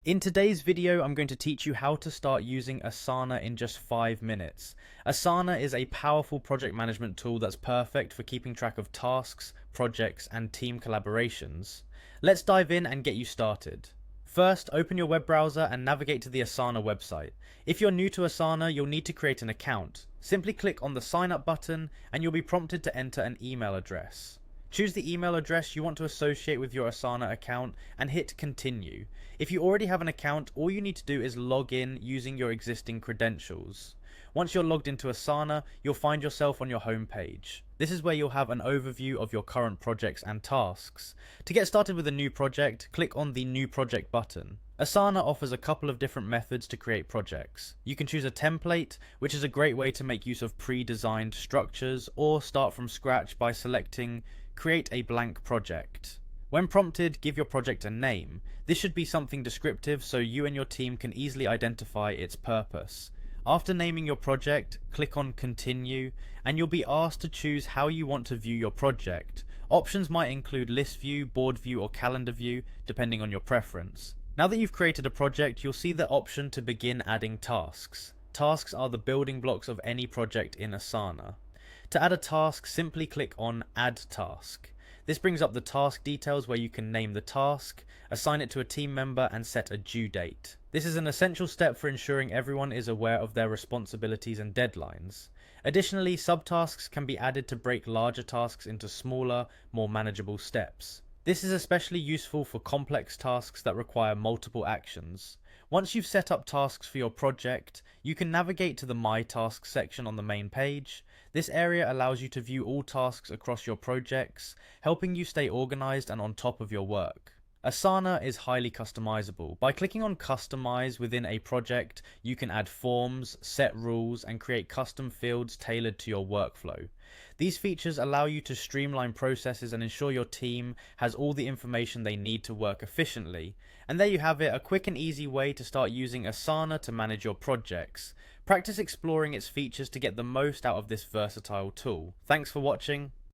In today's video, I'm going to teach you how to start using Asana in just 5 minutes. Asana is a powerful project management tool that's perfect for keeping track of tasks, projects, and team collaborations. Let's dive in and get you started. First, open your web browser and navigate to the Asana website. If you're new to Asana, you'll need to create an account. Simply click on the sign up button and you'll be prompted to enter an email address. Choose the email address you want to associate with your Asana account and hit continue. If you already have an account, all you need to do is log in using your existing credentials. Once you're logged into Asana, you'll find yourself on your home page. This is where you'll have an overview of your current projects and tasks. To get started with a new project, click on the New Project button. Asana offers a couple of different methods to create projects. You can choose a template, which is a great way to make use of pre-designed structures, or start from scratch by selecting Create a blank project. When prompted, give your project a name. This should be something descriptive so you and your team can easily identify its purpose. After naming your project, click on Continue, and you'll be asked to choose how you want to view your project. Options might include list view, board view, or calendar view, depending on your preference. Now that you've created a project, you'll see the option to begin adding tasks. Tasks are the building blocks of any project in Asana. To add a task, simply click on Add Task. This brings up the task details where you can name the task, assign it to a team member, and set a due date. This is an essential step for ensuring everyone is aware of their responsibilities and deadlines. Additionally, subtasks can be added to break larger tasks into smaller, more manageable steps. This is especially useful for complex tasks that require multiple actions. Once you've set up tasks for your project, you can navigate to the My Tasks section on the main page. This area allows you to view all tasks across your projects, helping you stay organized and on top of your work. Asana is highly customizable. By clicking on Customize within a project, you can add forms, set rules, and create custom fields tailored to your workflow. These features allow you to streamline processes and ensure your team has all the information they need to work efficiently. And there you have it, a quick and easy way to start using Asana to manage your projects. Practice exploring its features to get the most out of this versatile tool. Thanks for watching.